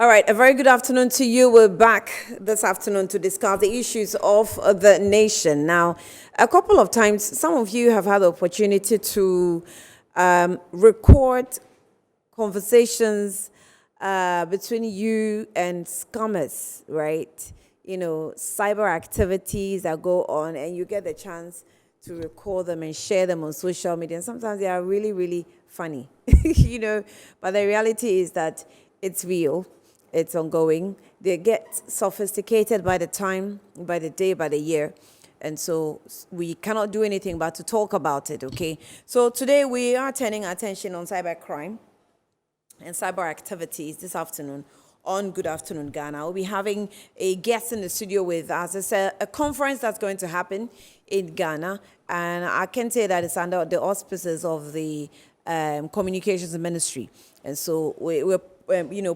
All right, a very good afternoon to you. We're back this afternoon to discuss the issues of the nation. Now, a couple of times, some of you have had the opportunity to record conversations between you and scammers, right? You know, cyber activities that go on, and you get the chance to record them and share them on social media. And sometimes they are really, really funny, but the reality is that it's real. It's ongoing. They get sophisticated by the time, by the day, by the year. And so we cannot do anything but to talk about it, okay? So today we are turning our attention on cybercrime and cyber activities this afternoon on Good Afternoon Ghana. We'll be having a guest in the studio with us. It's a conference that's going to happen in Ghana. And I can say that it's under the auspices of the Communications Ministry. And so we're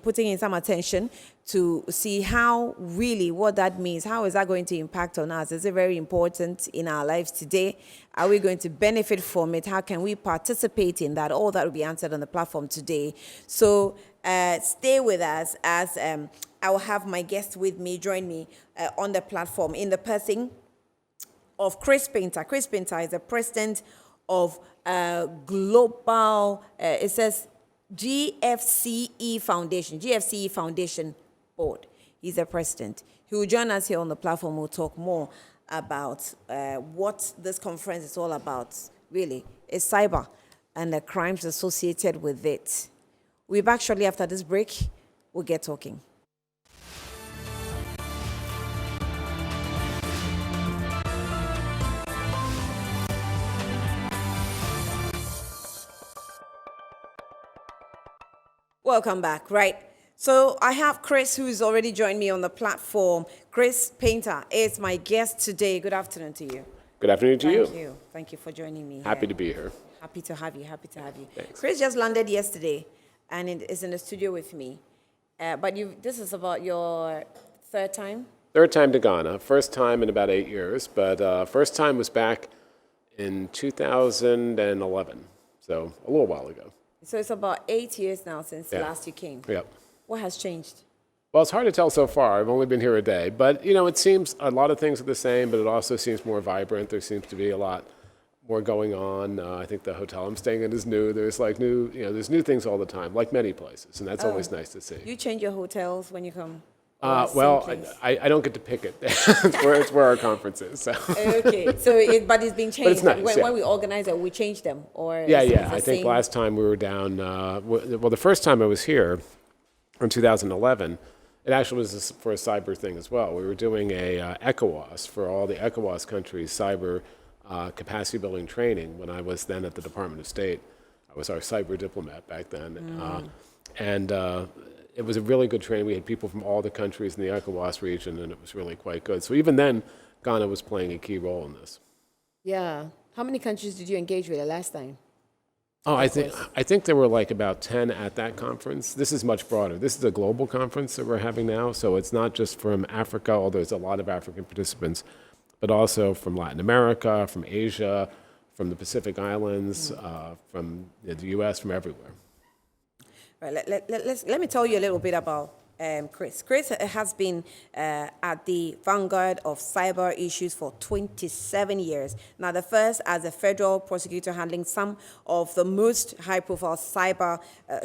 putting in some attention to see how really what that means. How is that going to impact on us? Is it very important in our lives today? Are we going to benefit from it? How can we participate in that? All that will be answered on the platform today. So stay with us as I will have my guest with me, join me on the platform in the person of Chris Painter. Chris Painter is the president of Global, it says GFCE Foundation Board. He's the president. He will join us here on the platform. We'll talk more about what this conference is all about. Really, it's cyber and the crimes associated with it. We'll be back shortly after this break. We'll get talking. Welcome back, right? So I have Chris, who's already joined me on the platform. Chris Painter is my guest today. Good afternoon to you. Good afternoon to you. Thank you. Thank you for joining me. Happy to be here. Happy to have you. Thanks. Chris just landed yesterday and is in the studio with me. But this is about your third time? Third time to Ghana. First time in about 8 years, but first time was back in 2011, so a little while ago. So it's about 8 years now since last you came. Yep. What has changed? Well, it's hard to tell so far. I've only been here a day, but it seems a lot of things are the same, but it also seems more vibrant. There seems to be a lot more going on. I think the hotel I'm staying in is new. There's there's new things all the time, like many places, and that's always nice to see. You change your hotels when you come? Well, I don't get to pick it. it's where our conference is. So. Okay, but it's been changed. But it's nice, when we organize it, we change them, or yeah. I think last time we were down. Well, the first time I was here, in 2011, it actually was for a cyber thing as well. We were doing a ECOWAS for all the ECOWAS countries cyber capacity building training. When I was then at the Department of State, I was our cyber diplomat back then, and. It was a really good training. We had people from all the countries in the ECOWAS region, and it was really quite good. So even then, Ghana was playing a key role in this. Yeah. How many countries did you engage with the last time? Oh, I think there were like about 10 at that conference. This is much broader. This is a global conference that we're having now, so it's not just from Africa, although there's a lot of African participants, but also from Latin America, from Asia, from the Pacific Islands, from the U.S., from everywhere. Right, let me tell you a little bit about Chris. Chris has been at the vanguard of cyber issues for 27 years. Now, the first as a federal prosecutor handling some of the most high-profile cyber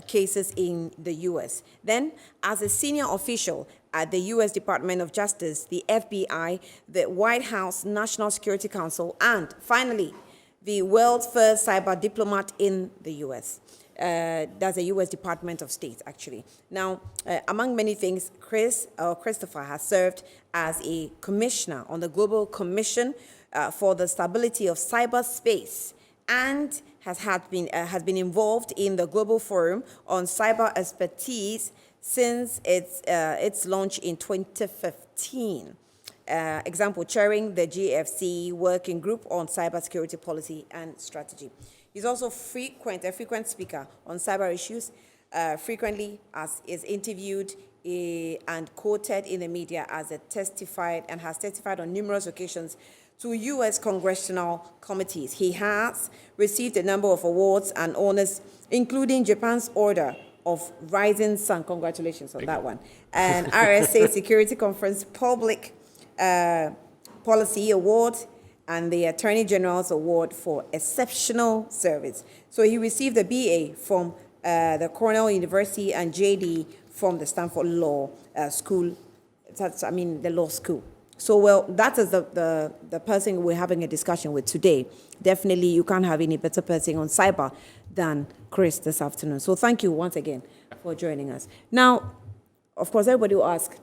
cases in the U.S. Then, as a senior official at the U.S. Department of Justice, the FBI, the White House National Security Council, and finally, the world's first cyber diplomat in the U.S. That's the U.S. Department of State, actually. Now, among many things, Christopher has served as a commissioner on the Global Commission for the Stability of Cyberspace and has been involved in the Global Forum on Cyber Expertise since its launch in 2015. Example, chairing the GFC Working Group on Cybersecurity Policy and Strategy. He's also a frequent speaker on cyber issues, frequently is interviewed and quoted in the media as has testified on numerous occasions to U.S. congressional committees. He has received a number of awards and honors, including Japan's Order of Rising Sun. Congratulations on that one. And RSA Security Conference Public Policy Award and the Attorney General's Award for Exceptional Service. So he received a BA from the Cornell University and JD from the Stanford Law School. The law school. So, well, that is the person we're having a discussion with today. Definitely, you can't have any better person on cyber than Chris this afternoon. So thank you once again for joining us. Now, of course, everybody will ask,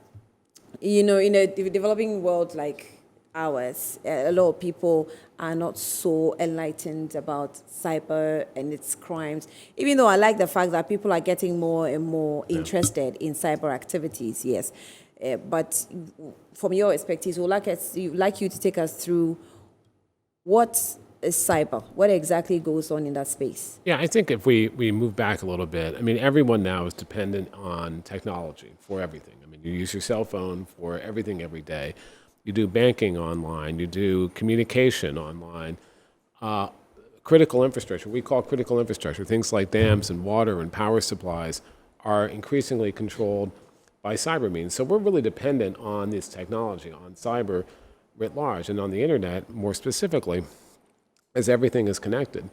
in a developing world like ours, a lot of people are not so enlightened about cyber and its crimes, even though I like the fact that people are getting more and more interested in cyber activities, yes. But from your expertise, we'd like you to take us through what is cyber, what exactly goes on in that space. Yeah, I think if we move back a little bit, everyone now is dependent on technology for everything. You use your cell phone for everything every day. You do banking online, you do communication online. Critical infrastructure, we call critical infrastructure, things like dams and water and power supplies are increasingly controlled by cyber means. So we're really dependent on this technology, on cyber writ large, and on the internet more specifically, as everything is connected.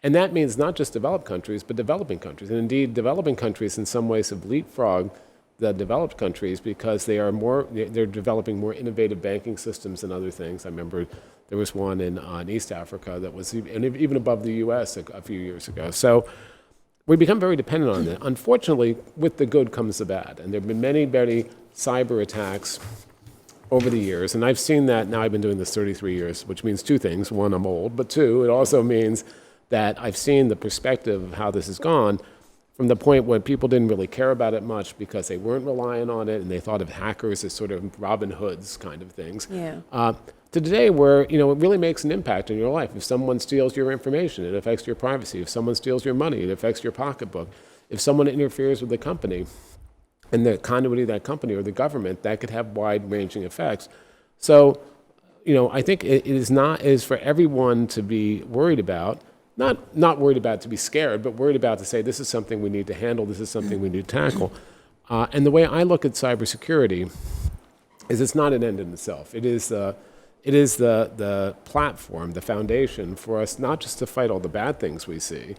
And that means not just developed countries, but developing countries. And indeed, developing countries in some ways have leapfrogged the developed countries because they're developing more innovative banking systems and other things. I remember there was one in East Africa that was even above the US a few years ago. So we become very dependent on it. Unfortunately, with the good comes the bad. And there have been many, many cyber attacks over the years. And I've seen that now. I've been doing this 33 years, which means two things. One, I'm old. But two, it also means that I've seen the perspective of how this has gone from the point when people didn't really care about it much because they weren't relying on it and they thought of hackers as sort of Robin Hoods kind of things. Yeah. To today where, it really makes an impact in your life. If someone steals your information, it affects your privacy. If someone steals your money, it affects your pocketbook. If someone interferes with the company and the continuity of that company or the government, that could have wide-ranging effects. So, I think it is for everyone to be worried about, not worried about to be scared, but worried about to say this is something we need to handle, this is something we need to tackle. And the way I look at cybersecurity is it's not an end in itself. It is the platform, the foundation for us not just to fight all the bad things we see,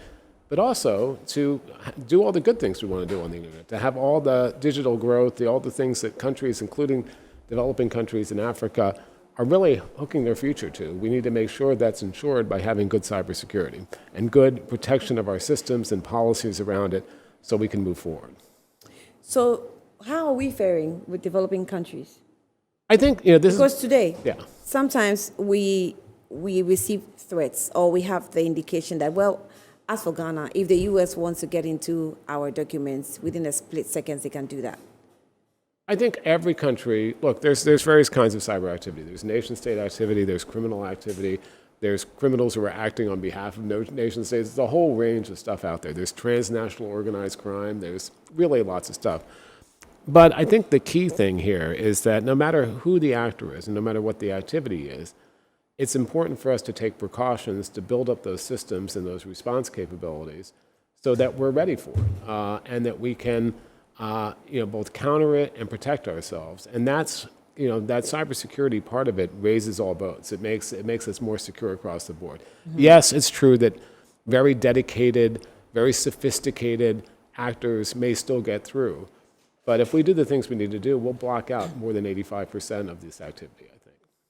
but also to do all the good things we want to do on the internet, to have all the digital growth, all the things that countries, including developing countries in Africa, are really hooking their future to. We need to make sure that's ensured by having good cybersecurity and good protection of our systems and policies around it so we can move forward. So how are we faring with developing countries? I think, this because today, yeah. Sometimes we receive threats or we have the indication that, well, as for Ghana, if the U.S. wants to get into our documents within a split seconds, they can do that. I think every country, look, there's various kinds of cyber activity. There's nation-state activity, there's criminal activity, there's criminals who are acting on behalf of nation-states. There's a whole range of stuff out there. There's transnational organized crime. There's really lots of stuff. But I think the key thing here is that no matter who the actor is and no matter what the activity is, it's important for us to take precautions to build up those systems and those response capabilities so that we're ready for it and that we can both counter it and protect ourselves. And that's, that cybersecurity part of it raises all boats. It makes us more secure across the board. Mm-hmm. Yes, it's true that very dedicated, very sophisticated actors may still get through. But if we do the things we need to do, we'll block out more than 85% of this activity, I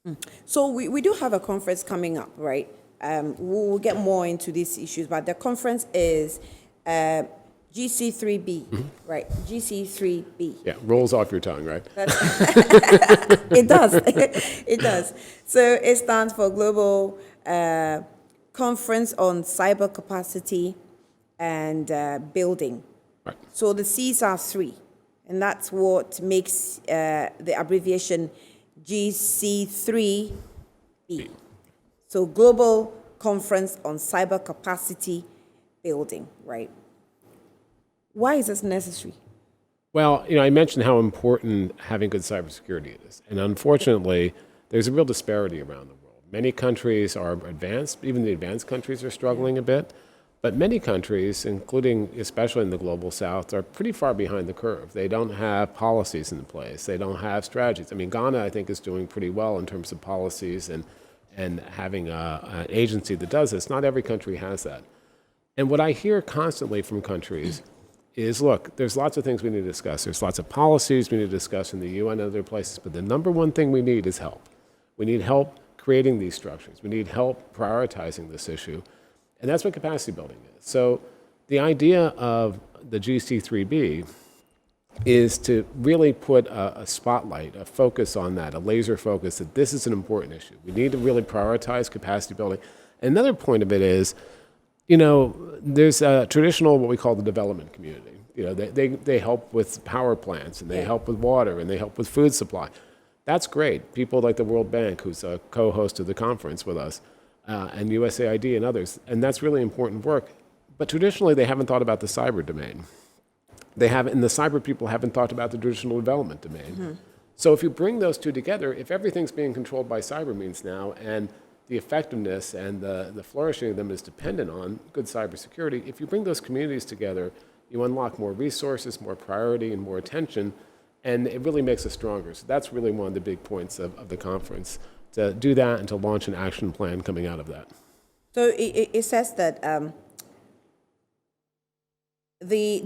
think. So we do have a conference coming up, right? We'll get more into these issues, but the conference is GC3B, right? GC3B. Yeah, rolls off your tongue, right? It does. It does. So it stands for Global Conference on Cyber Capacity and Building. Right. So the C's are three. And that's what makes the abbreviation GC3B. So Global Conference on Cyber Capacity Building, right? Why is this necessary? Well, I mentioned how important having good cybersecurity is. And unfortunately, there's a real disparity around the world. Many countries are advanced. Even the advanced countries are struggling a bit. But many countries, including especially in the global south, are pretty far behind the curve. They don't have policies in place. They don't have strategies. I mean, Ghana, I think, is doing pretty well in terms of policies and having an agency that does this. Not every country has that. And what I hear constantly from countries is, look, there's lots of things we need to discuss. There's lots of policies we need to discuss in the UN and other places, but the number one thing we need is help. We need help creating these structures. We need help prioritizing this issue. And that's what capacity building is. So the idea of the GC3B is to really put a spotlight, a focus on that, a laser focus that this is an important issue. We need to really prioritize capacity building. Another point of it is, there's a traditional, what we call the development community. They help with power plants, and they help with water, and they help with food supply. That's great. People like the World Bank, who's a co-host of the conference with us, and USAID and others, and that's really important work. But traditionally, they haven't thought about the cyber domain. And the cyber people haven't thought about the traditional development domain. Mm-hmm. So if you bring those two together, if everything's being controlled by cyber means now, and the effectiveness and the flourishing of them is dependent on good cybersecurity, if you bring those communities together, you unlock more resources, more priority, and more attention, and it really makes us stronger. So that's really one of the big points of the conference, to do that and to launch an action plan coming out of that. So it says that the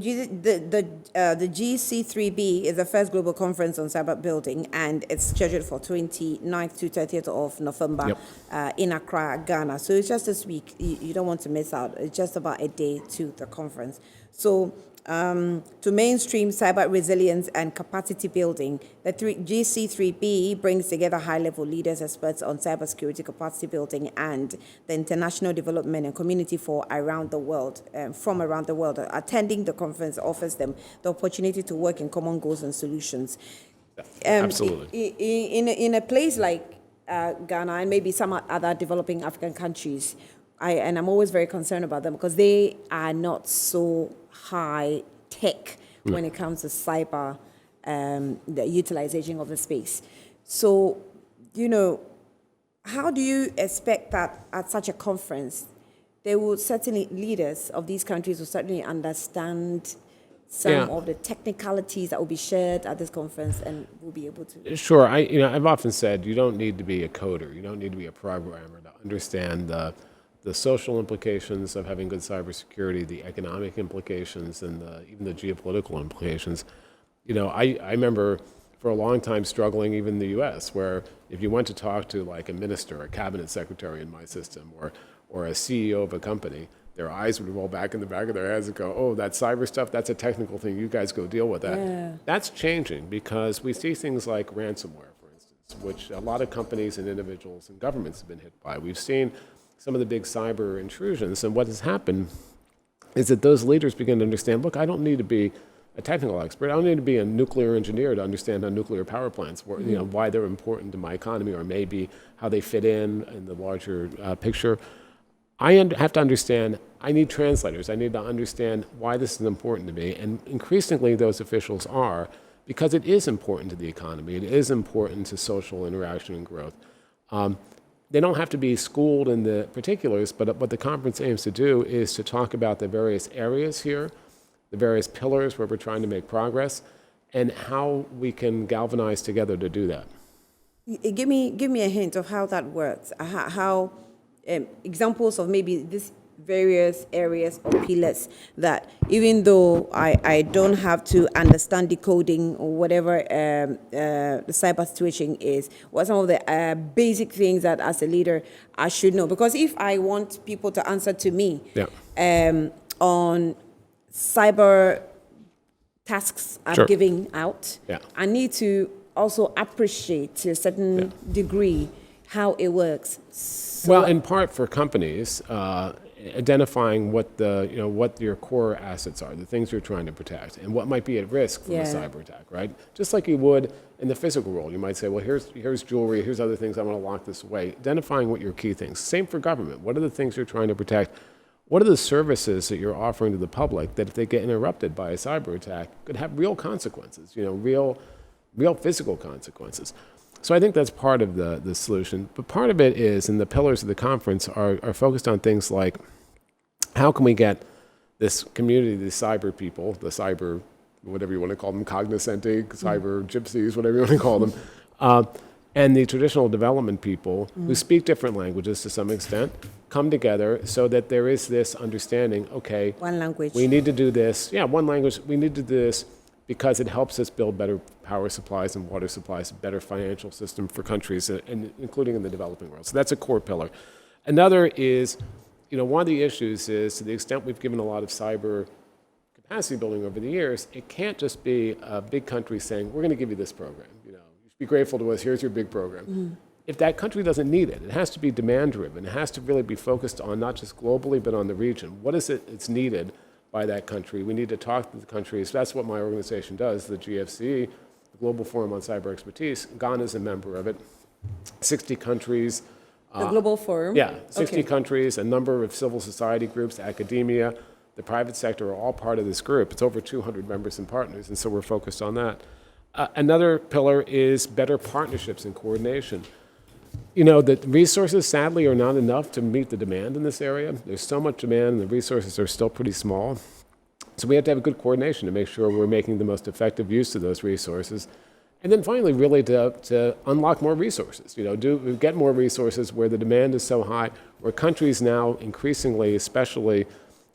GC3B is the first global conference on cyber building, and it's scheduled for 29th to 30th of November in Accra, Ghana. So it's just this week. You don't want to miss out. It's just about a day to the conference. So to mainstream cyber resilience and capacity building, the GC3B brings together high-level leaders, experts on cybersecurity capacity building, and the international development and community from around the world. Attending the conference offers them the opportunity to work in common goals and solutions. Absolutely. In a place like Ghana and maybe some other developing African countries, I'm always very concerned about them because they are not so high tech when it comes to cyber, the utilization of the space. So, how do you expect that at such a conference, leaders of these countries will certainly understand some of the technicalities that will be shared at this conference and will be able to? Sure. I've often said you don't need to be a coder. You don't need to be a programmer to understand the social implications of having good cybersecurity, the economic implications, and even the geopolitical implications. I remember for a long time struggling even in the U.S., where if you went to talk to like a minister, a cabinet secretary in my system, or a CEO of a company, their eyes would roll back in the back of their heads and go, oh, that cyber stuff, that's a technical thing. You guys go deal with that. Yeah. That's changing because we see things like ransomware, for instance, which a lot of companies and individuals and governments have been hit by. We've seen some of the big cyber intrusions, and what has happened is that those leaders begin to understand, look, I don't need to be a technical expert. I don't need to be a nuclear engineer to understand how nuclear power plants work, why they're important to my economy, or maybe how they fit in the larger picture. I have to understand, I need translators. I need to understand why this is important to me, and increasingly those officials are, because it is important to the economy. It is important to social interaction and growth. They don't have to be schooled in the particulars, but what the conference aims to do is to talk about the various areas here, the various pillars where we're trying to make progress, and how we can galvanize together to do that. Give me a hint of how that works. How examples of maybe this various areas or pillars that even though I don't have to understand decoding or whatever the cyber situation is, what some of the basic things that as a leader I should know? Because if I want people to answer to me on cyber tasks I'm giving out, I need to also appreciate to a certain degree how it works. So well, in part for companies, identifying what what your core assets are, the things you're trying to protect, and what might be at risk from a cyber attack, right? Just like you would in the physical world. You might say, well, here's jewelry, here's other things, I want to lock this away. Identifying what your key things. Same for government. What are the things you're trying to protect? What are the services that you're offering to the public that if they get interrupted by a cyber attack could have real consequences, real physical consequences? So I think that's part of the solution. But part of it is, and the pillars of the conference are focused on things like how can we get this community, the cyber people, the cyber, whatever you want to call them, cognoscenti, cyber gypsies, whatever you want to call them, and the traditional development people who speak different languages to some extent, come together so that there is this understanding, okay, One language. we need to do this. Yeah, one language, we need to do this because it helps us build better power supplies and water supplies, a better financial system for countries, and including in the developing world. So that's a core pillar. Another is, one of the issues is, to the extent we've given a lot of cyber capacity building over the years, it can't just be a big country saying, we're going to give you this program. You should be grateful to us, here's your big program. If that country doesn't need it, it has to be demand driven. It has to really be focused on not just globally, but on the region. What is it that's needed by that country? We need to talk to the countries. That's what my organization does, the GFC, the Global Forum on Cyber Expertise. Ghana is a member of it. 60 countries. The Global Forum? Yeah, 60 Okay. countries, a number of civil society groups, academia, the private sector are all part of this group. It's over 200 members and partners, and so we're focused on that. Another pillar is better partnerships and coordination. The resources, sadly, are not enough to meet the demand in this area. There's so much demand, and the resources are still pretty small. So we have to have a good coordination to make sure we're making the most effective use of those resources. And then finally, really to unlock more resources. Get more resources where the demand is so high, where countries now increasingly, especially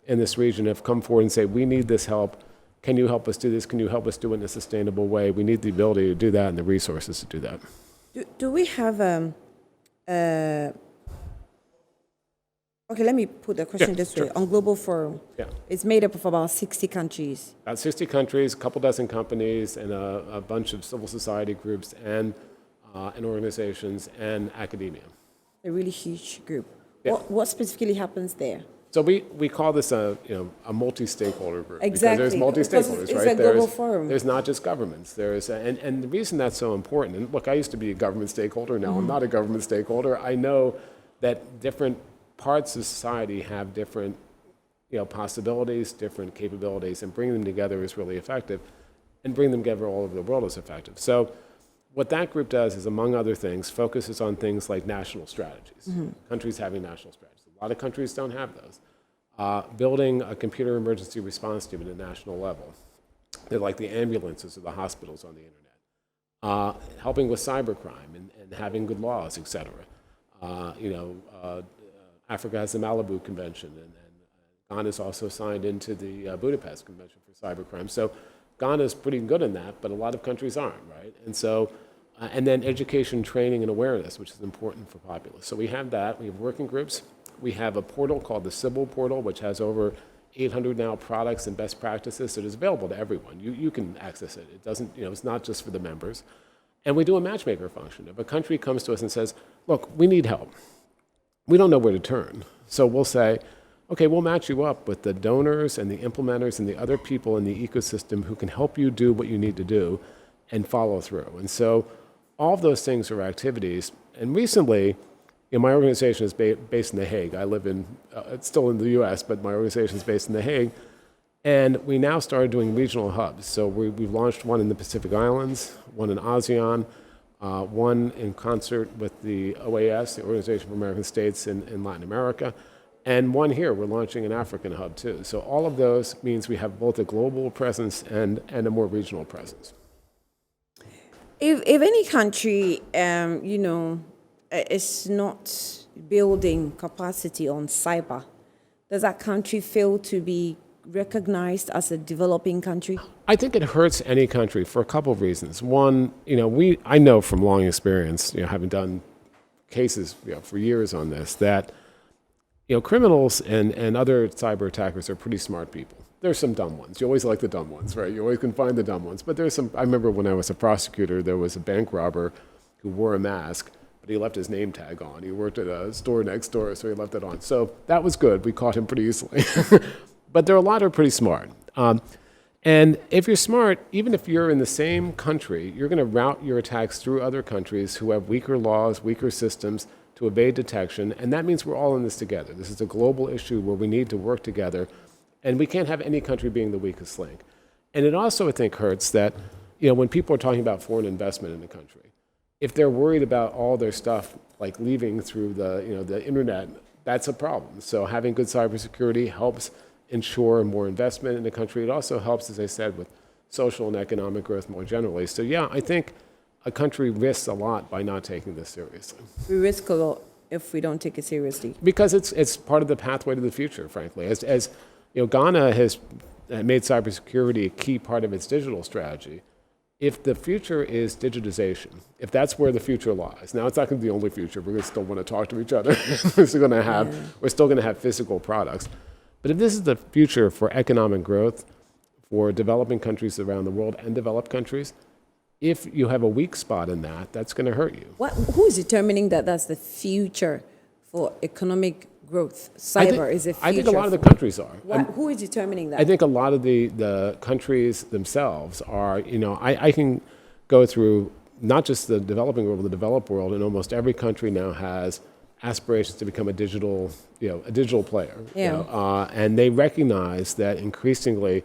in this region, have come forward and say, we need this help. Can you help us do this? Can you help us do it in a sustainable way? We need the ability to do that and the resources to do that. Do we have okay, let me put the question this way. sure. On Global Forum, Yeah. it's made up of about 60 countries. About 60 countries, a couple dozen companies, and a bunch of civil society groups and organizations and academia. A really huge group. Yeah. What specifically happens there? So we call this a multi-stakeholder group. Exactly. Because there's multi-stakeholders, Because it's right? a global forum. There's not just governments. And the reason that's so important, and look, I used to be a government stakeholder. Now I'm not a government stakeholder. I know that different parts of society have different possibilities, different capabilities, and bringing them together is really effective, and bringing them together all over the world is effective. So what that group does is, among other things, focuses on things like national strategies, countries having national strategies. A lot of countries don't have those. Building a computer emergency response team at a national level. They're like the ambulances or the hospitals on the internet. Helping with cybercrime and having good laws, et cetera. Africa has the Malibu Convention, and Ghana is also signed into the Budapest Convention for cybercrime. So Ghana is pretty good in that, but a lot of countries aren't, right? And so, and then education, training, and awareness, which is important for populace. So we have that. We have working groups. We have a portal called the Sybil portal, which has over 800 now products and best practices. So it is available to everyone. You can access it. It doesn't, it's not just for the members. And we do a matchmaker function. If a country comes to us and says, look, we need help, we don't know where to turn. So we'll say, okay, we'll match you up with the donors and the implementers and the other people in the ecosystem who can help you do what you need to do and follow through. And so all of those things are activities. And recently, my organization is based in The Hague. I live it's still in the US, but my organization is based in The Hague. And we now started doing regional hubs. So we've launched one in the Pacific Islands, one in ASEAN, one in concert with the OAS, the Organization for American States in Latin America, and one here. We're launching an African hub too. So all of those means we have both a global presence and a more regional presence. If any country, is not building capacity on cyber, does that country fail to be recognized as a developing country? I think it hurts any country for a couple of reasons. One, I know from long experience, having done cases for years on this, that criminals and other cyber attackers are pretty smart people. There's some dumb ones. You always like the dumb ones, right? You always can find the dumb ones. But there's some. I remember when I was a prosecutor, there was a bank robber who wore a mask, but he left his name tag on. He worked at a store next door, so he left it on. So that was good. We caught him pretty easily. But there are a lot who are pretty smart. And if you're smart, even if you're in the same country, you're going to route your attacks through other countries who have weaker laws, weaker systems to evade detection. And that means we're all in this together. This is a global issue where we need to work together. And we can't have any country being the weakest link. And it also, I think, hurts that, when people are talking about foreign investment in the country, if they're worried about all their stuff like leaving through the internet, that's a problem. So having good cybersecurity helps ensure more investment in the country. It also helps, as I said, with social and economic growth more generally. So yeah, I think a country risks a lot by not taking this seriously. We risk a lot if we don't take it seriously. Because it's part of the pathway to the future, frankly. As you know, Ghana has made cybersecurity a key part of its digital strategy. If the future is digitization, if that's where the future lies, now it's not going to be the only future. We're going to still want to talk to each other. We're still going to have physical products. But if this is the future for economic growth, for developing countries around the world and developed countries, if you have a weak spot in that, that's going to hurt you. Who is determining that that's the future for economic growth? Cyber is a future. I think a lot of the countries are. Who is determining that? I think a lot of the countries themselves are, I can go through not just the developing world, but the developed world, and almost every country now has aspirations to become a digital player. Yeah. And they recognize that increasingly,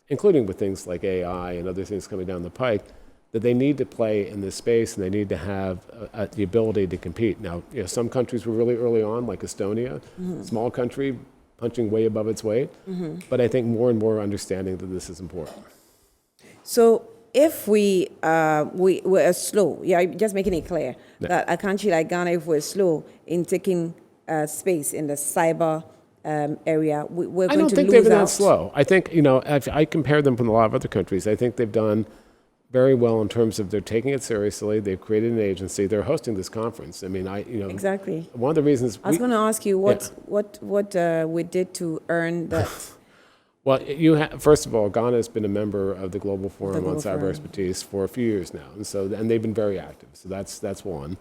including with things like AI and other things coming down the pike, that they need to play in this space and they need to have the ability to compete. Now, some countries were really early on, like Estonia, small country, punching way above its weight. But I think more and more understanding that this is important. So if we're slow, just making it clear that a country like Ghana, if we're slow in taking space in the cyber area, we're going to lose out. I don't think they've been that slow. I think, if I compare them from a lot of other countries, I think they've done very well in terms of they're taking it seriously. They've created an agency. They're hosting this conference. I mean, exactly. One of the reasons I was going to ask you what we did to earn that. Well, first of all, Ghana has been a member of the Global Forum on Cyber Expertise for a few years now, and they've been very active. So that's one.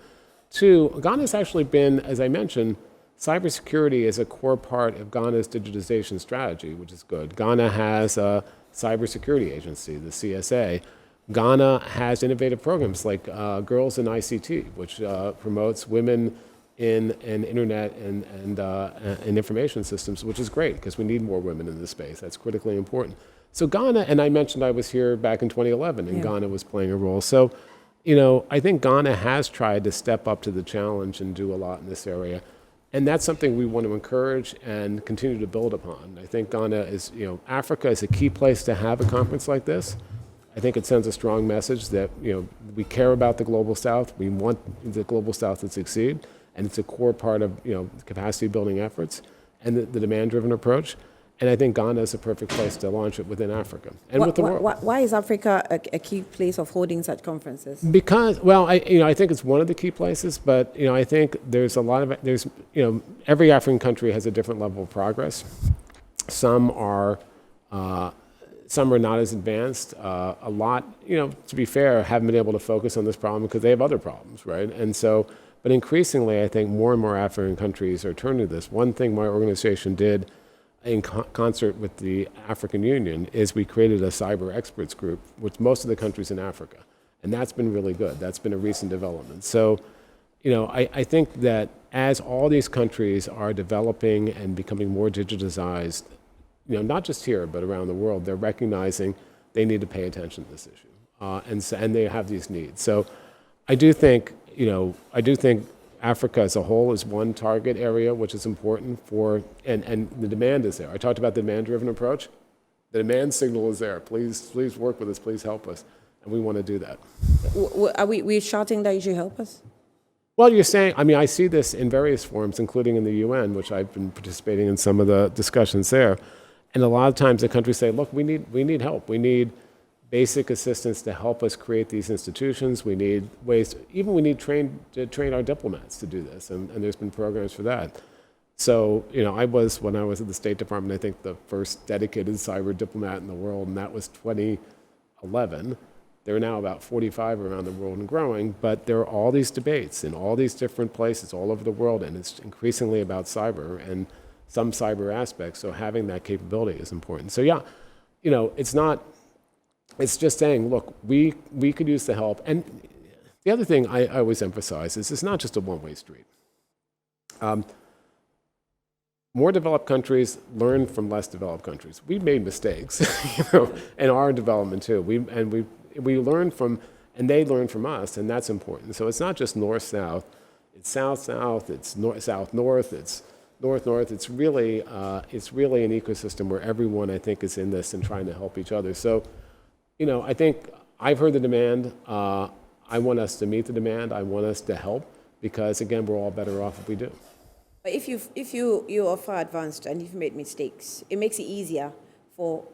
Two, Ghana's actually been, as I mentioned, cybersecurity is a core part of Ghana's digitization strategy, which is good. Ghana has a cybersecurity agency, the CSA. Ghana has innovative programs like Girls in ICT, which promotes women in internet and information systems, which is great because we need more women in this space. That's critically important. So Ghana, and I mentioned I was here back in 2011, and Ghana was playing a role. So, I think Ghana has tried to step up to the challenge and do a lot in this area. And that's something we want to encourage and continue to build upon. I think Ghana is, Africa is a key place to have a conference like this. I think it sends a strong message that, we care about the Global South. We want the Global South to succeed. And it's a core part of, capacity building efforts and the demand-driven approach. And I think Ghana is a perfect place to launch it within Africa and with the world. Why is Africa a key place of holding such conferences? Because, I think it's one of the key places, but, I think there's a lot of, every African country has a different level of progress. Some are not as advanced. A lot, to be fair, haven't been able to focus on this problem because they have other problems, right? And so, but increasingly, I think more and more African countries are turning to this. One thing my organization did in concert with the African Union is we created a cyber experts group with most of the countries in Africa. And that's been really good. That's been a recent development. So, I think that as all these countries are developing and becoming more digitized, not just here, but around the world, they're recognizing they need to pay attention to this issue. And they have these needs. So I do think Africa as a whole is one target area which is important and the demand is there. I talked about the demand-driven approach. The demand signal is there. Please work with us. Please help us. And we want to do that. Are we shouting that you should help us? Well, you're saying, I see this in various forms, including in the UN, which I've been participating in some of the discussions there. And a lot of times the countries say, look, we need help. We need basic assistance to help us create these institutions. We need ways, we need to train our diplomats to do this. And there's been programs for that. So, when I was at the State Department, I think the first dedicated cyber diplomat in the world, and that was 2011. There are now about 45 around the world and growing, but there are all these debates in all these different places all over the world, and it's increasingly about cyber and some cyber aspects, so having that capability is important. So it's just saying, look, we could use the help. And the other thing I always emphasize is it's not just a one-way street. More developed countries learn from less developed countries. We've made mistakes, in our development too. We learn from, and they learn from us, and that's important. So it's not just north-south, it's south-south, it's south-north, it's north. It's really an ecosystem where everyone, I think, is in this and trying to help each other. So, I think I've heard the demand. I want us to meet the demand. I want us to help because, again, we're all better off if we do. But if you are far advanced and you've made mistakes, it makes it easier for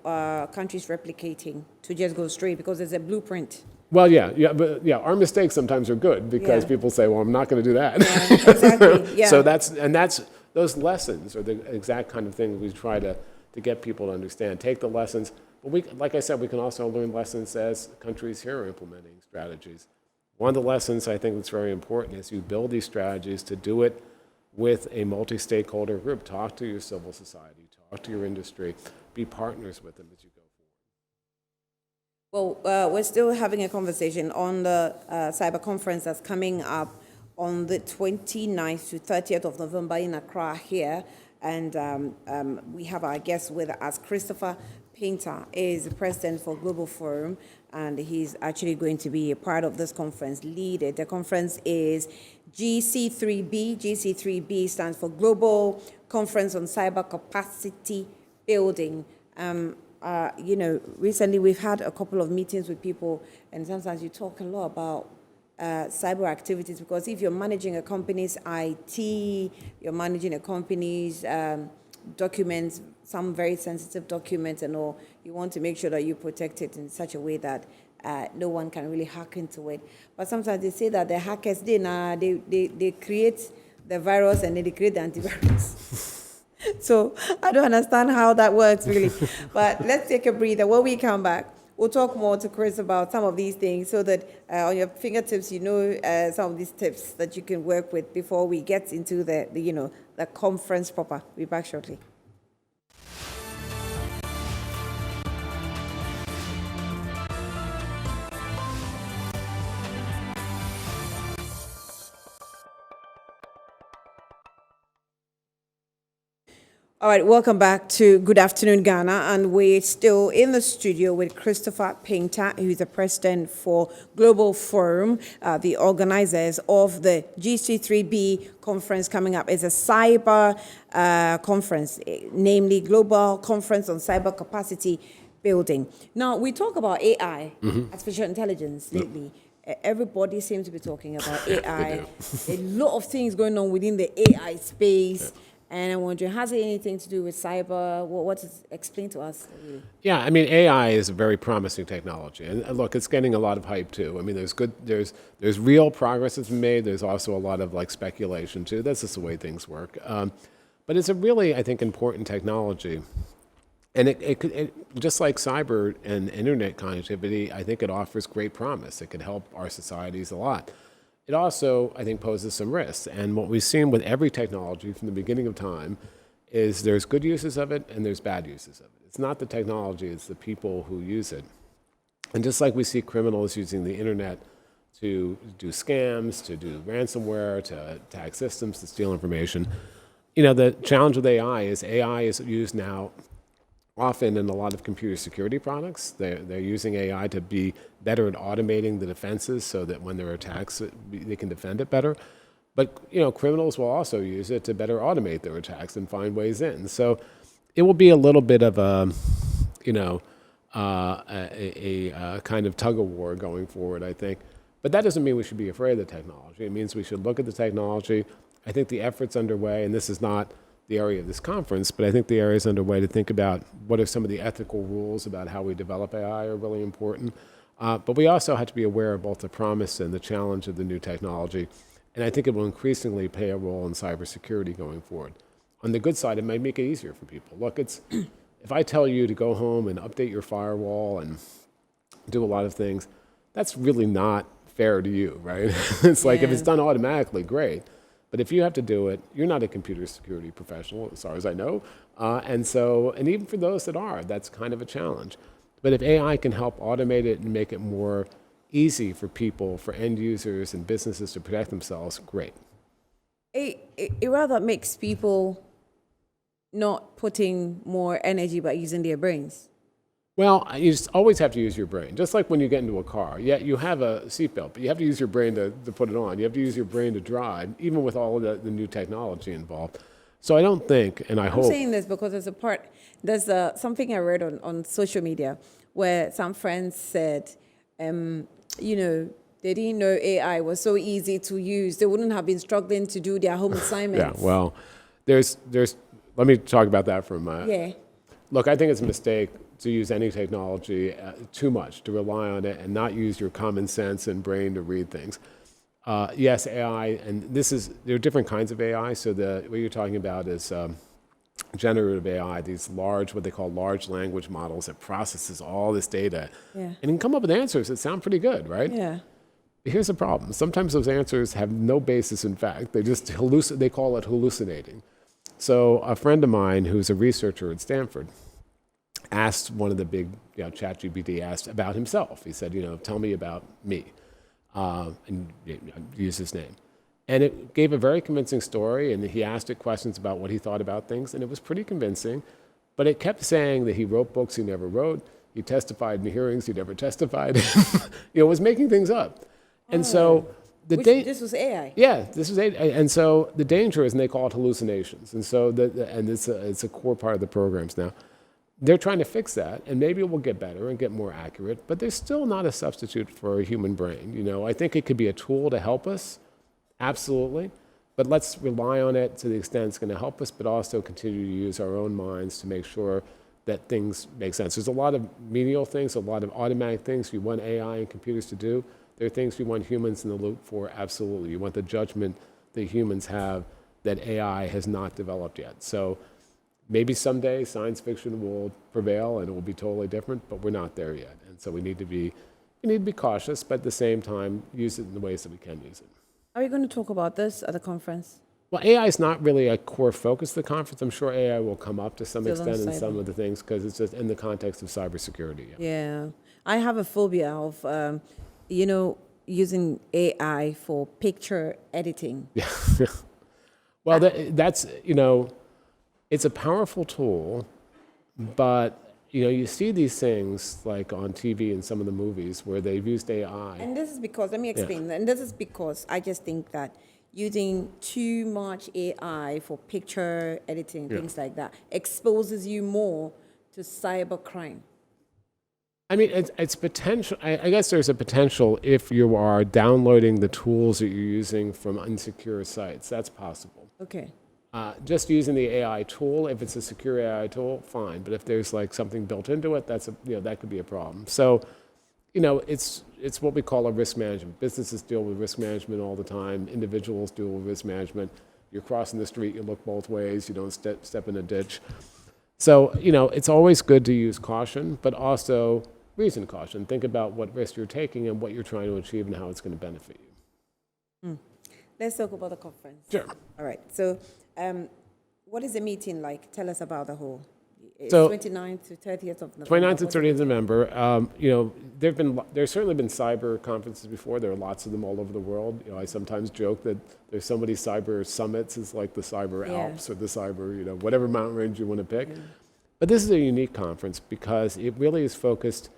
countries replicating to just go straight because there's a blueprint. Well, but our mistakes sometimes are good because Yeah. people say, "Well, I'm not going to do that." Yeah, exactly. Yeah. So that's those lessons are the exact kind of thing we try to get people to understand. Take the lessons, but like I said, we can also learn lessons as countries here are implementing strategies. One of the lessons I think that's very important is you build these strategies to do it with a multi-stakeholder group. Talk to your civil society, talk to your industry, be partners with them as you go forward. Well, we're still having a conversation on the cyber conference that's coming up on the 29th to 30th of November in Accra here. And we have our guest with us, Christopher Painter, is the president for Global Forum, and he's actually going to be a part of this conference, lead it. The conference is GC3B. GC3B stands for Global Conference on Cyber Capacity Building. Recently we've had a couple of meetings with people, and sometimes you talk a lot about cyber activities, because if you're managing a company's IT, you're managing a company's documents, some very sensitive documents and all, you want to make sure that you protect it in such a way that no one can really hack into it. But sometimes they say that the hackers, they create the virus and then they create the antivirus. So I don't understand how that works really. But let's take a breather. When we come back, we'll talk more to Chris about some of these things so that on your fingertips, some of these tips that you can work with before we get into the conference proper. We'll be back shortly. All right, welcome back to Good Afternoon, Ghana. And we're still in the studio with Christopher Painter, who's the president for Global Forum, the organizers of the GC3B conference coming up. It's a cyber conference, namely Global Conference on Cyber Capacity Building. Now, we talk about AI, artificial intelligence, lately. Everybody seems to be talking about AI. A lot of things going on within the AI space. Yeah. And I'm wondering, has it anything to do with cyber? What is explain to us? Yeah, I mean, AI is a very promising technology, and look, it's getting a lot of hype too. I mean, there's real progress that's been made. There's also a lot of speculation too. That's just the way things work. But it's a really, I think, important technology, and it just like cyber and internet connectivity, I think it offers great promise. It could help our societies a lot. It also, I think, poses some risks. And what we've seen with every technology from the beginning of time is there's good uses of it and there's bad uses of it. It's not the technology, it's the people who use it. And just like we see criminals using the internet to do scams, to do ransomware, to attack systems, to steal information, the challenge with AI is used now often in a lot of computer security products. They're using AI to be better at automating the defenses so that when there are attacks, they can defend it better. But criminals will also use it to better automate their attacks and find ways in. So it will be a little bit of a kind of tug of war going forward, I think. But that doesn't mean we should be afraid of the technology. It means we should look at the technology. I think the effort's underway, and this is not the area of this conference, but I think the area is underway to think about what are some of the ethical rules about how we develop AI are really important. But we also have to be aware of both the promise and the challenge of the new technology. And I think it will increasingly play a role in cybersecurity going forward. On the good side, it might make it easier for people. Look, if I tell you to go home and update your firewall and do a lot of things, that's really not fair to you, right? It's like if it's done automatically, great. But if you have to do it, you're not a computer security professional, as far as I know. And even for those that are, that's kind of a challenge. But if AI can help automate it and make it more easy for people, for end users and businesses to protect themselves, great. It rather makes people not putting more energy by using their brains. Well, you just always have to use your brain. Just like when you get into a car. Yeah, you have a seatbelt, but you have to use your brain to put it on. You have to use your brain to drive, even with all of the new technology involved. So I don't think, and I I'm hope, saying this because there's something I read on social media where some friends said, you know, they didn't know AI was so easy to use. They wouldn't have been struggling to do their home yeah, assignments. well, there's, let me talk about that for a moment. Yeah. Look, I think it's a mistake to use any technology too much, to rely on it and not use your common sense and brain to read things. Yes, AI, and there are different kinds of AI. So what you're talking about is generative AI, these what they call large language models that processes all this data. Yeah. And can come up with answers that sound pretty good, right? Yeah. Here's the problem. Sometimes those answers have no basis in fact. They just they call it hallucinating. So a friend of mine who's a researcher at Stanford asked one of the big, ChatGPT asked about himself. He said, tell me about me, and use his name. And it gave a very convincing story, and he asked it questions about what he thought about things, and it was pretty convincing. But it kept saying that he wrote books he never wrote, he testified in hearings he never testified, was making things up. And so This was AI. yeah, this is it. And so the danger is, and they call it hallucinations. And so, it's a core part of the programs now. They're trying to fix that, and maybe it will get better and get more accurate, but there's still not a substitute for a human brain. I think it could be a tool to help us, absolutely, but let's rely on it to the extent it's going to help us, but also continue to use our own minds to make sure that things make sense. There's a lot of menial things, a lot of automatic things you want AI and computers to do. There are things you want humans in the loop for, absolutely. You want the judgment that humans have that AI has not developed yet. So maybe someday science fiction will prevail and it will be totally different, but we're not there yet. And so we need to be cautious, but at the same time, use it in the ways that we can use it. Are you going to talk about this at the conference? Well, AI is not really a core focus of the conference. I'm sure AI will come up to some Still on extent in cyber. some of the things because it's just in the context of cybersecurity. Yeah. I have a phobia of, using AI for picture editing. Yeah. Well, that's, it's a powerful tool, but, you see these things like on TV and some of the movies where they've used AI. And this is because, let me explain. And this is because I just think that using too much AI for picture editing, things like that, exposes you more to cyber crime. I mean, it's potential. I guess there's a potential if you are downloading the tools that you're using from insecure sites. That's possible. Okay. Just using the AI tool, if it's a secure AI tool, fine. But if there's like something built into it, that could be a problem. So, it's what we call a risk management. Businesses deal with risk management all the time. Individuals deal with risk management. You're crossing the street, you look both ways. You don't step in a ditch. So, it's always good to use caution, but also reasoned caution. Think about what risk you're taking and what you're trying to achieve and how it's going to benefit you. Let's talk about the conference. Sure. All right. So, what is the meeting like? Tell us about the whole. It's So- 29th to 30th of November. 29th and 30th of November. There's certainly been cyber conferences before. There are lots of them all over the world. I sometimes joke that there's so many cyber summits. It's like the cyber Alps or the cyber, whatever mountain range you want to pick. But this is a unique conference because it really is focused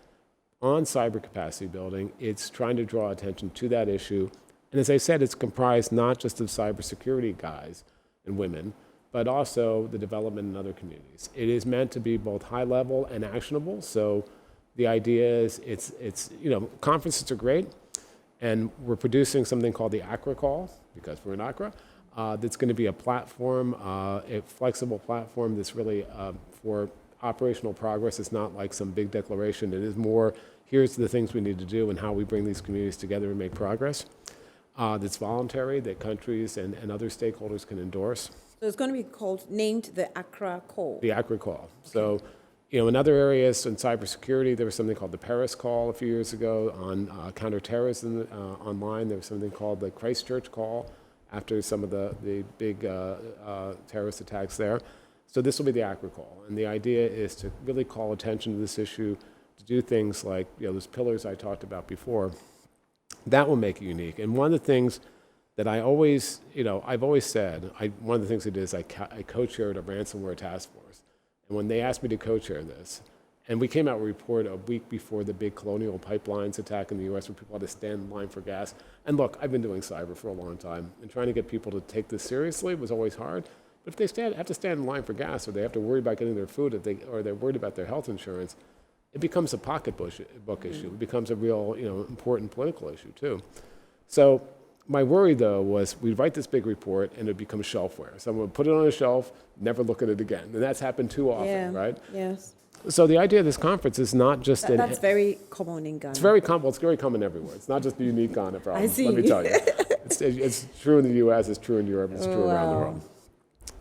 on cyber capacity building. It's trying to draw attention to that issue. And as I said, it's comprised not just of cybersecurity guys and women, but also the development in other communities. It is meant to be both high level and actionable. So the idea is conferences are great, and we're producing something called the ACRA Call, because we're in ACRA, that's going to be a platform, a flexible platform that's really for operational progress. It's not like some big declaration. It is more, here's the things we need to do and how we bring these communities together and make progress. That's voluntary, that countries and other stakeholders can endorse. So it's going to be named the Accra Call. The ACRA Call. So, in other areas in cybersecurity, there was something called the Paris Call a few years ago. On counterterrorism online, there was something called the Christchurch Call after some of the big terrorist attacks there. So this will be the ACRA Call. And the idea is to really call attention to this issue, to do things like, those pillars I talked about before. That will make it unique. And one of the things that I've always said, one of the things I did is I co-chaired a ransomware task force. And when they asked me to co-chair this, and we came out with a report a week before the big Colonial Pipelines attack in the U.S. where people had to stand in line for gas. And look, I've been doing cyber for a long time, and trying to get people to take this seriously was always hard. But if they have to stand in line for gas, or they have to worry about getting their food, or they're worried about their health insurance, it becomes a pocketbook issue. It becomes a real, important political issue too. So my worry, though, was we'd write this big report and it'd become shelfware. Someone would put it on a shelf, never look at it again. And that's happened too often, right? Yes. So the idea of this conference is not just That's very common in Ghana. it's very common everywhere. It's not just a unique Ghana problem. I see. Let me tell you. It's true in the U.S., it's true in Europe, it's true around the world.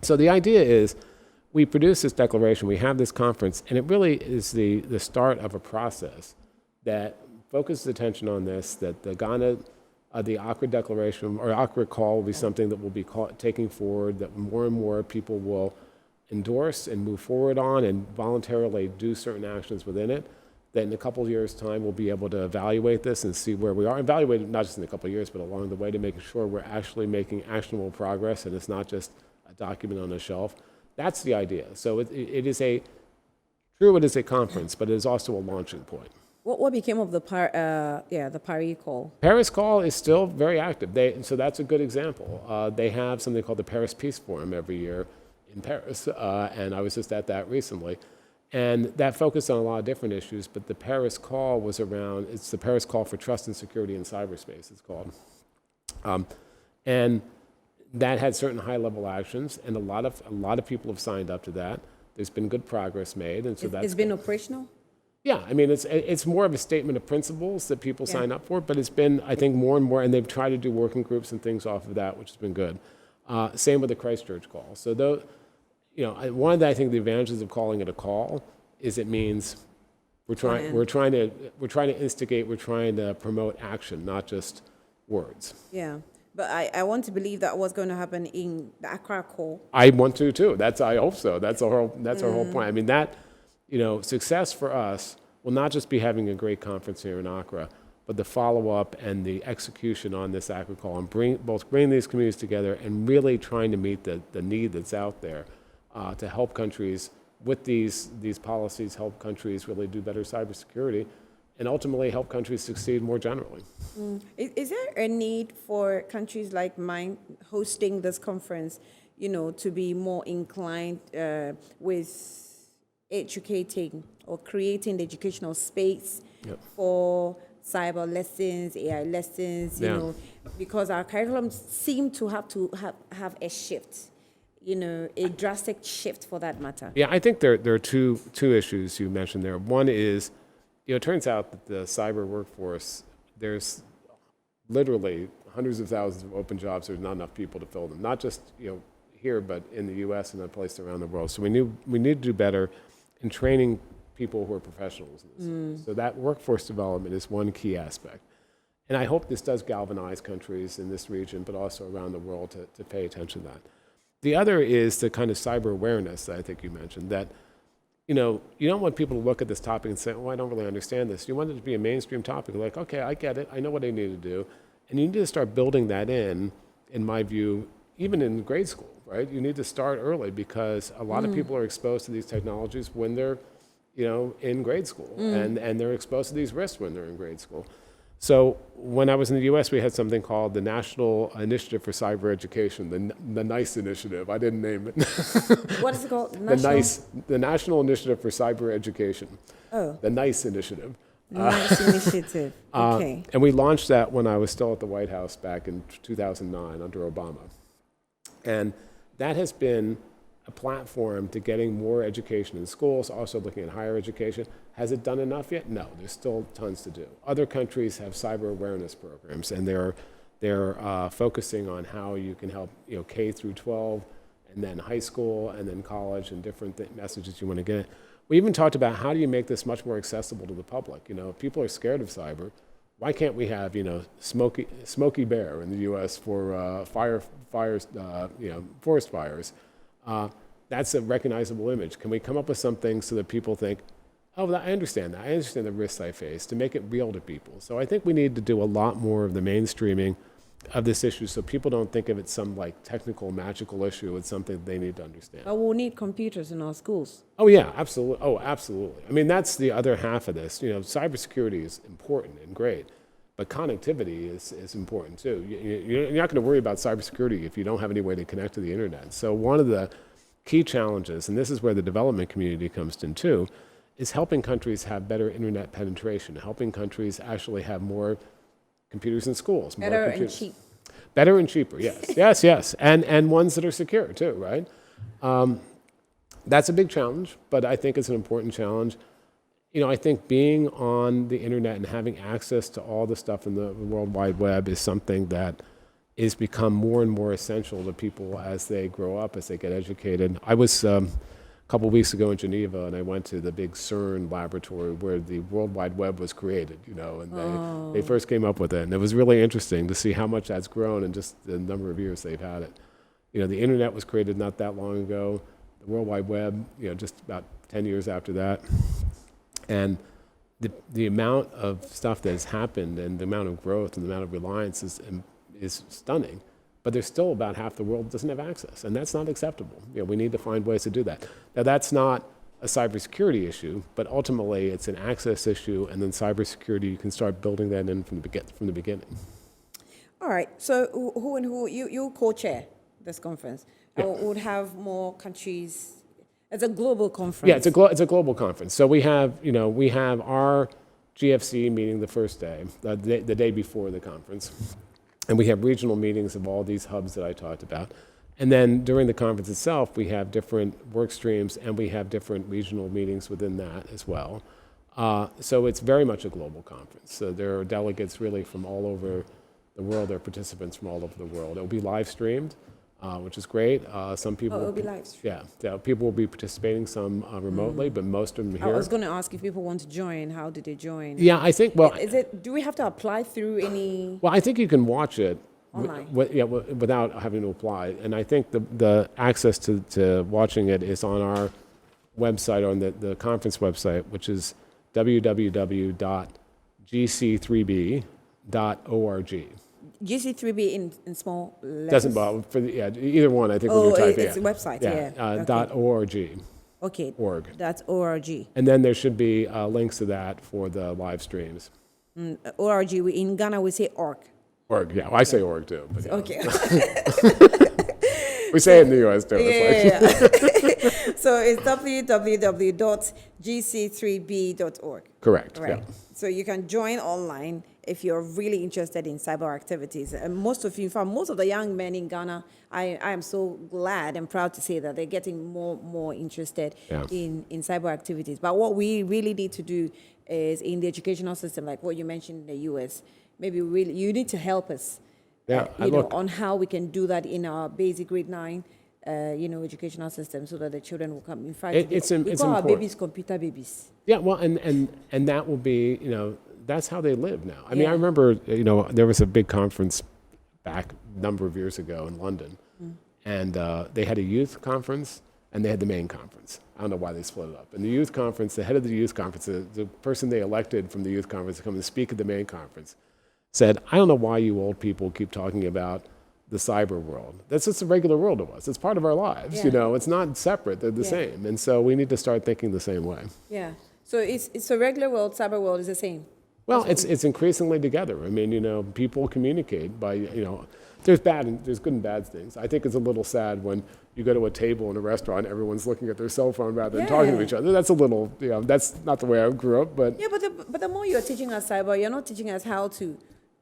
So the idea is we produce this declaration, we have this conference, and it really is the start of a process that focuses attention on this, that the Ghana, the Accra Declaration, or Accra Call will be something that will be taking forward, that more and more people will endorse and move forward on and voluntarily do certain actions within it, that in a couple of years' time we'll be able to evaluate this and see where we are. Evaluate it not just in a couple of years, but along the way, to making sure we're actually making actionable progress and it's not just a document on a shelf. That's the idea. So it is a conference, but it is also a launching point. What became of the Paris call? Paris Call is still very active. So that's a good example. They have something called the Paris Peace Forum every year in Paris, and I was just at that recently. And that focused on a lot of different issues, but the Paris Call was around, it's the Paris Call for Trust and Security in Cyberspace, it's called. And that had certain high-level actions, and a lot of people have signed up to that. There's been good progress made, and so It's been operational? Yeah, I mean, it's more of a statement of principles that people sign up for, but it's been, I think, more and more, and they've tried to do working groups and things off of that, which has been good. Same with the Christchurch Call. So though, one of the, I think, the advantages of calling it a call is it means we're trying to instigate, we're trying to promote action, not just words. Yeah. But I want to believe that what's going to happen in the Accra call. I want to too. I hope so. That's our whole point. I mean, that, success for us will not just be having a great conference here in Accra, but the follow-up and the execution on this Accra call, and bring these communities together and really trying to meet the need that's out there to help countries with these policies, help countries really do better cybersecurity, and ultimately help countries succeed more generally. Is there a need for countries like mine hosting this conference, to be more inclined with educating or creating the educational space for cyber lessons, AI lessons, because our curriculum seem to have a shift, a drastic shift for that matter. Yeah, I think there are two issues you mentioned there. One is, it turns out that the cyber workforce, there's literally hundreds of thousands of open jobs. There's not enough people to fill them, not just here, but in the U.S. and other places around the world. So we need to do better in training people who are professionals in this. So that workforce development is one key aspect. And I hope this does galvanize countries in this region, but also around the world to pay attention to that. The other is the kind of cyber awareness that I think you mentioned, that you don't want people to look at this topic and say, oh, I don't really understand this. You want it to be a mainstream topic, like, okay, I get it, I know what I need to do. And you need to start building that in my view, even in grade school, right? You need to start early, because a lot of people are exposed to these technologies when they're, in grade school, and they're exposed to these risks when they're in grade school. So when I was in the U.S., we had something called the National Initiative for Cyber Education, the NICE initiative. I didn't name it. What is it called? The National Initiative for Cyber Education. Oh. The NICE initiative. NICE initiative. Okay. And we launched that when I was still at the White House back in 2009 under Obama. And that has been a platform to getting more education in schools, also looking at higher education. Has it done enough yet? No, there's still tons to do. Other countries have cyber awareness programs, and they're focusing on how you can help K through 12, and then high school, and then college, and different messages you want to get. We even talked about how do you make this much more accessible to the public. If people are scared of cyber, why can't we have Smokey Bear in the U.S. for forest fires? That's a recognizable image. Can we come up with something so that people think, oh, I understand that. I understand the risks I face, to make it real to people. So I think we need to do a lot more of the mainstreaming of this issue, so people don't think of it some technical, magical issue. It's something they need to understand. But we'll need computers in our schools. Oh yeah, absolutely. Oh, absolutely. I mean, that's the other half of this. Cybersecurity is important and great, But connectivity is important too. You're not going to worry about cybersecurity if you don't have any way to connect to the internet. So one of the key challenges, and this is where the development community comes in too, is helping countries have better internet penetration, helping countries actually have more computers in schools. More Better and computers. cheap. Better and cheaper, yes. Yes. And ones that are secure too, right? That's a big challenge, but I think it's an important challenge. I think being on the internet and having access to all the stuff in the World Wide Web is something that is become more and more essential to people as they grow up, as they get educated. I was a couple of weeks ago in Geneva, and I went to the big CERN laboratory where the World Wide Web was created, and they first came up with it. And it was really interesting to see how much that's grown in just the number of years they've had it. The internet was created not that long ago. The World Wide Web, just about 10 years after that. And the amount of stuff that has happened and the amount of growth and the amount of reliance is stunning. But there's still about half the world doesn't have access, and that's not acceptable. We need to find ways to do that. Now, that's not a cybersecurity issue, but ultimately it's an access issue, and then cybersecurity, you can start building that in from the beginning. All right. So who you co-chair this conference? Yeah. Would have more countries. It's a global conference. Yeah, it's a global conference. So we have our GFC meeting the first day, the day before the conference. And we have regional meetings of all these hubs that I talked about. And then during the conference itself, we have different work streams and we have different regional meetings within that as well. So it's very much a global conference. So there are delegates really from all over the world. There are participants from all over the world. It will be live streamed, which is great. Some people. It'll be live streamed. Yeah, people will be participating, some remotely, but most of them here. I was going to ask if people want to join. How do they join? Yeah, I think. Well, Do we have to apply through any? Well, I think you can watch it Online. Without having to apply. And I think the access to watching it is on our website, on the conference website, which is www.gc3b.org. GC3B in small letters? Doesn't bother. Either one, I think when you type it's in. a website, yeah. Okay. .org. Okay. Org. That's ORG. And then there should be links to that for the live streams. ORG, in Ghana we say org. Org, yeah. Well, I say org too. But yeah. Okay. We say it in the US too. Yeah. So it's www.gc3b.org. Correct. Right. Yeah. So you can join online if you're really interested in cyber activities. And most of the young men in Ghana, I am so glad and proud to say that they're getting more interested in cyber activities. But what we really need to do is in the educational system, like what you mentioned in the US, maybe you need to help us. On how we can do that in our basic grade 9, educational system, so that the children will come. In fact, we call our important. babies computer babies. Yeah, well, and that will be, that's how they live now. I mean, I remember, there was a big conference back a number of years ago in London, and they had a youth conference and they had the main conference. I don't know why they split it up. And the youth conference, the head of the youth conference, the person they elected from the youth conference to come and speak at the main conference, said, I don't know why you old people keep talking about the cyber world. That's just a regular world to us. It's part of our lives, It's not separate. They're the same. And so we need to start thinking the same way. Yeah. So it's a regular world, cyber world is the same. Well, it's increasingly together. I mean, people communicate by, there's good and bad things. I think it's a little sad when you go to a table in a restaurant, everyone's looking at their cell phone rather than talking to each other. That's a little, that's not the way I grew up, but. Yeah, but the more you're teaching us cyber, you're not teaching us how to,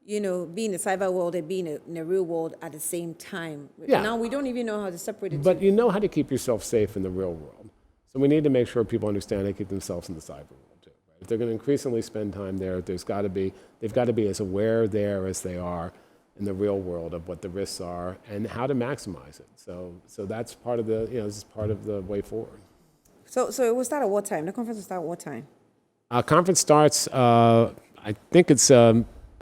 be in the cyber world and be in the real world at the same time. Yeah. Now we don't even know how to separate it. But you know how to keep yourself safe in the real world. So we need to make sure people understand how to keep themselves in the cyber world too. Right? If they're going to increasingly spend time there, they've got to be as aware there as they are in the real world of what the risks are and how to maximize it. So that's part of the, this is part of the way forward. So it will start at what time? The conference will start at what time? Conference starts,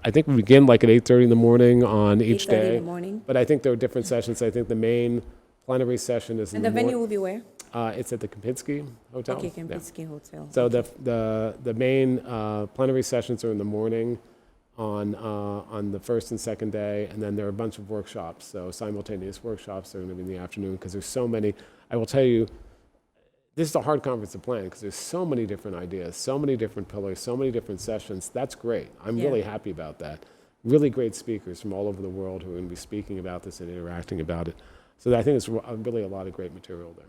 I think we begin like at 8:30 in the morning on each 8:30 day. in the morning. But I think there are different sessions. I think the main plenary session is in the And the venue will be where? It's at the Kempinski Hotel. Okay, Kempinski Hotel. So the main plenary sessions are in the morning on the first and second day, and then there are a bunch of workshops. So simultaneous workshops are going to be in the afternoon because there's so many. I will tell you, this is a hard conference to plan because there's so many different ideas, so many different pillars, so many different sessions. That's great. I'm really happy about that. Really great speakers from all over the world who are going to be speaking about this and interacting about it. So I think it's really a lot of great material there.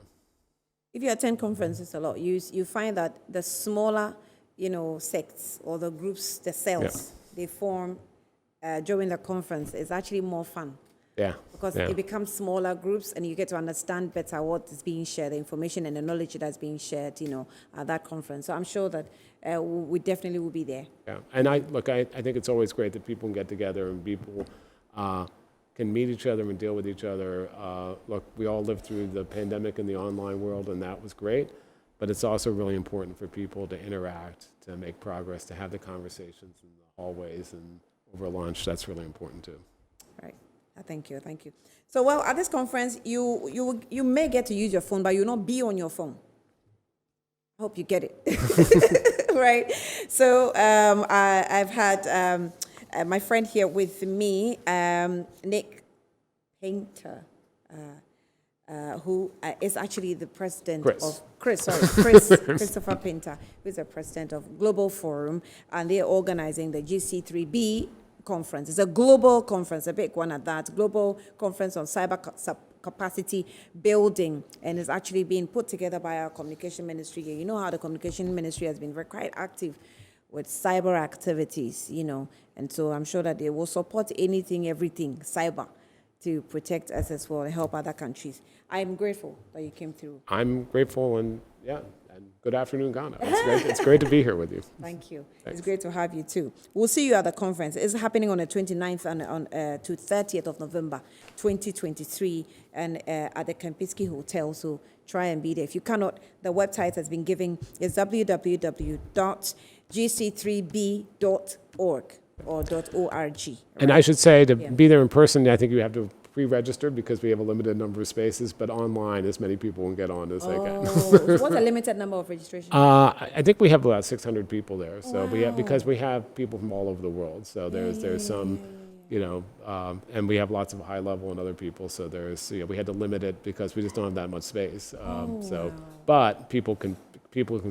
If you attend conferences a lot, you find that the smaller, sects or the groups, the cells, they form during the conference is actually more fun. Yeah. Because it becomes smaller groups and you get to understand better what is being shared, the information and the knowledge that's being shared, at that conference. So I'm sure that we definitely will be there. Yeah. And I think it's always great that people can get together and people can meet each other and deal with each other. Look, we all lived through the pandemic in the online world and that was great, but it's also really important for people to interact, to make progress, to have the conversations in the hallways and over lunch. That's really important too. Right. Thank you. So, well, at this conference, you may get to use your phone, but you'll not be on your phone. I hope you get it. Right? So, I've had my friend here with me, Nick Painter, who is actually the president of Christopher Painter, who is the president of Global Forum, and they're organizing the GC3B conference. It's a global conference, a big one at that, global conference on cyber capacity building, and it's actually being put together by our communication ministry. You know how the communication ministry has been quite active with cyber activities, and so I'm sure that they will support everything cyber to protect us as well and help other countries. I'm grateful that you came through. I'm grateful and good afternoon, Ghana. It's great to be here with you. Thank you. Thanks. It's great to have you too. We'll see you at the conference. It's happening on the 29th and to 30th of November, 2023, and at the Kempinski Hotel. So try and be there. If you cannot, the website has been given. It's www.gc3b.org or .org. Right? And I should say, to be there in person, I think you have to pre-register because we have a limited number of spaces, but online, as many people can get on as they can. So what's a limited number of registration? I think we have about 600 people there. So because we have people from all over the world. So there's some, and we have lots of high level and other people. So we had to limit it because we just don't have that much space. But people can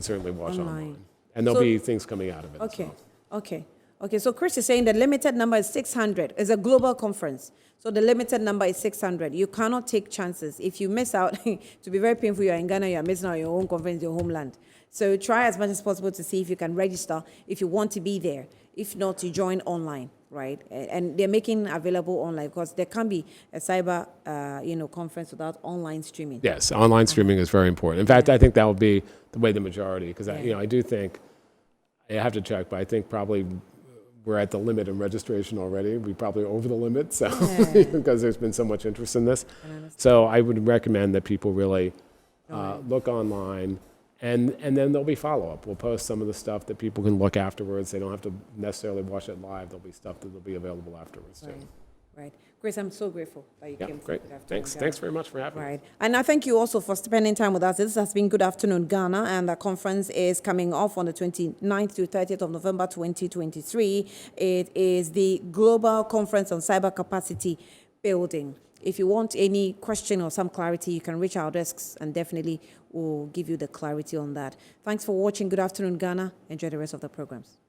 certainly watch online. And there'll be things coming out of it. Okay, so Chris is saying the limited number is 600. It's a global conference. So the limited number is 600. You cannot take chances. If you miss out, to be very painful, you're in Ghana, you're missing out your own conference, your homeland. So try as much as possible to see if you can register if you want to be there. If not, to join online, right? And they're making available online because there can be a cyber, conference without online streaming. Yes, online streaming is very important. In fact, I think that will be the way the majority, because I do think, I have to check, but I think probably we're at the limit in registration already. We're probably over the limit, so because there's been so much interest in this. So I would recommend that people really look online, and then there'll be follow-up. We'll post some of the stuff that people can look afterwards. They don't have to necessarily watch it live. There'll be stuff that will be available afterwards too. Right. Chris, I'm so grateful that you came. Great. Thanks very much for having me. Right. And I thank you also for spending time with us. This has been Good Afternoon Ghana, and the conference is coming off on the 29th to 30th of November 2023. It is the Global Conference on Cyber Capacity Building. If you want any question or some clarity, you can reach our desks and definitely we'll give you the clarity on that. Thanks for watching Good Afternoon Ghana. Enjoy the rest of the programs.